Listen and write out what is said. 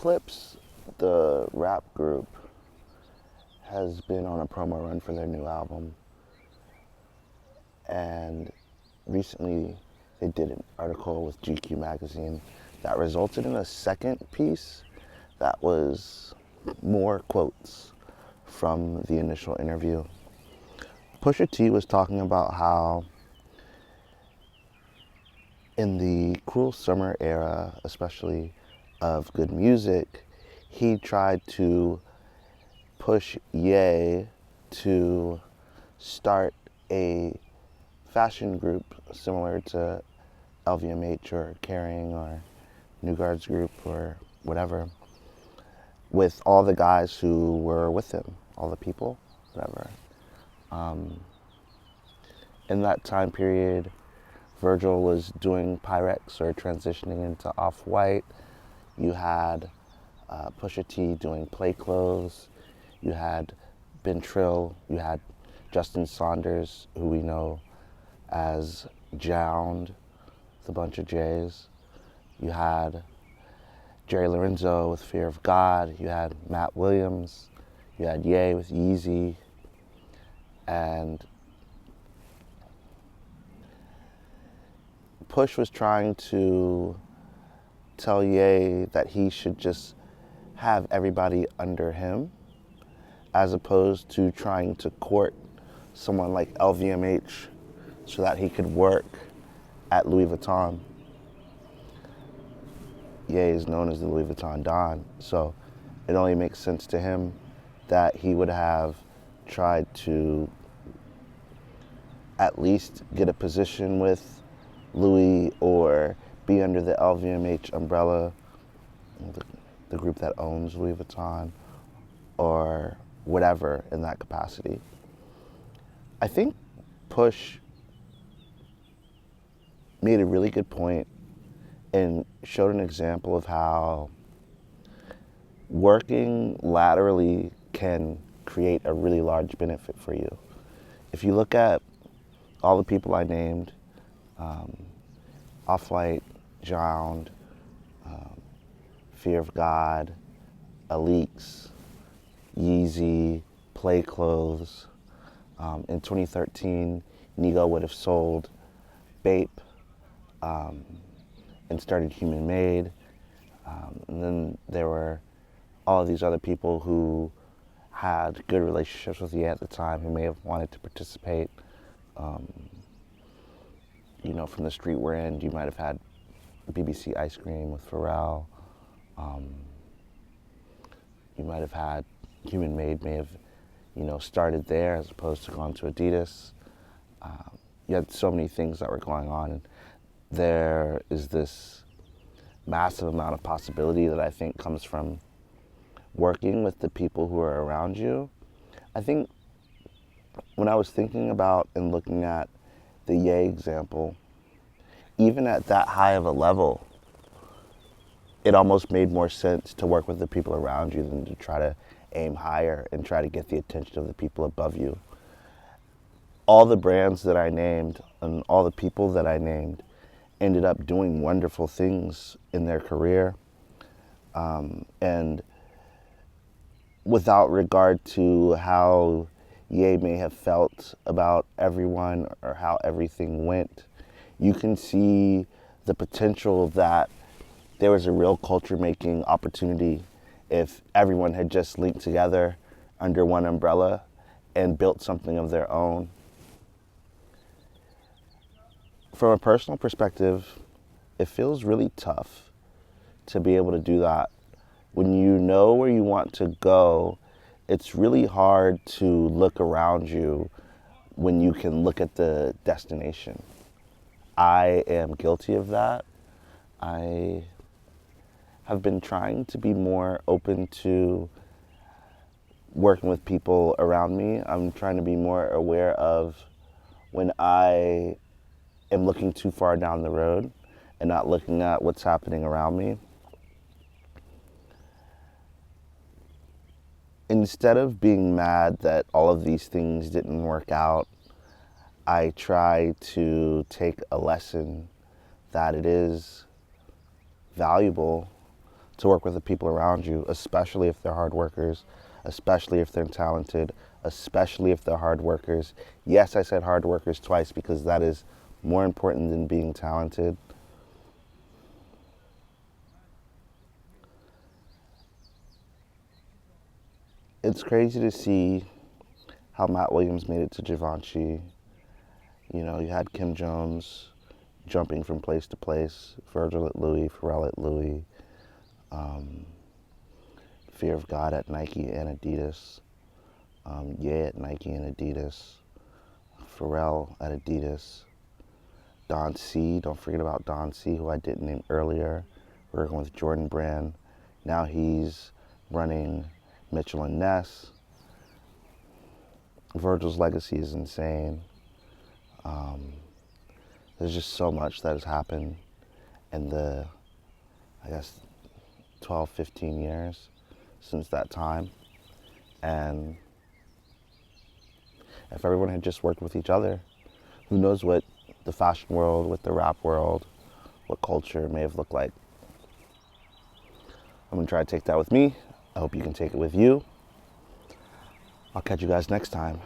Clips, the rap group, has been on a promo run for their new album. And recently they did an article with GQ magazine that resulted in a second piece that was more quotes from the initial interview. Pusha T was talking about how in the cruel summer era, especially of good music, he tried to push Ye to start a fashion group similar to LVMH or Kering or New Guards Group or whatever, with all the guys who were with him, all the people, whatever. In that time period, Virgil was doing Pyrex or transitioning into Off-White. You had Pusha T doing play clothes. You had Ben Trill. You had Justin Saunders, who we know as Jound, with a bunch of J's. You had Jerry Lorenzo with Fear of God. You had Matt Williams. You had Ye with Yeezy. And Push was trying to tell Ye that he should just have everybody under him, as opposed to trying to court someone like LVMH so that he could work at Louis Vuitton. Ye is known as the Louis Vuitton Don, so it only makes sense to him that he would have tried to at least get a position with Louis or be under the LVMH umbrella, the group that owns Louis Vuitton, or whatever in that capacity. I think Push made a really good point and showed an example of how working laterally can create a really large benefit for you. If you look at all the people I named, Off-White, Jound, Fear of God, Aleeks, Yeezy, Play Clothes. In 2013, Nigo would have sold Bape and started Human Made. And then there were all of these other people who had good relationships with Ye at the time who may have wanted to participate. From the street we're in, you might have had BBC Ice Cream with Pharrell. You might have had Human Made may have, started there as opposed to gone to Adidas. You had so many things that were going on, and there is this massive amount of possibility that I think comes from working with the people who are around you. I think when I was thinking about and looking at the Ye example, even at that high of a level, it almost made more sense to work with the people around you than to try to aim higher and try to get the attention of the people above you. All the brands that I named and all the people that I named ended up doing wonderful things in their career. And without regard to how Ye may have felt about everyone or how everything went, you can see the potential that there was a real culture-making opportunity if everyone had just linked together under one umbrella and built something of their own. From a personal perspective, it feels really tough to be able to do that. When you know where you want to go, it's really hard to look around you when you can look at the destination. I am guilty of that. I have been trying to be more open to working with people around me. I'm trying to be more aware of when I am looking too far down the road and not looking at what's happening around me. Instead of being mad that all of these things didn't work out, I try to take a lesson that it is valuable to work with the people around you, especially if they're hard workers, especially if they're talented, especially if they're hard workers. Yes, I said hard workers twice because that is more important than being talented. It's crazy to see how Matt Williams made it to Givenchy. You know, you had Kim Jones jumping from place to place, Virgil at Louis, Pharrell at Louis, Fear of God at Nike and Adidas, Ye at Nike and Adidas, Pharrell at Adidas, Don C, don't forget about Don C, who I didn't name earlier, working with Jordan Brand. Now he's running Mitchell and Ness. Virgil's legacy is insane. There's just so much that has happened in the, I guess, 12, 15 years since that time. And if everyone had just worked with each other, who knows what the fashion world, what the rap world, what culture may have looked like. I'm gonna try to take that with me. I hope you can take it with you. I'll catch you guys next time.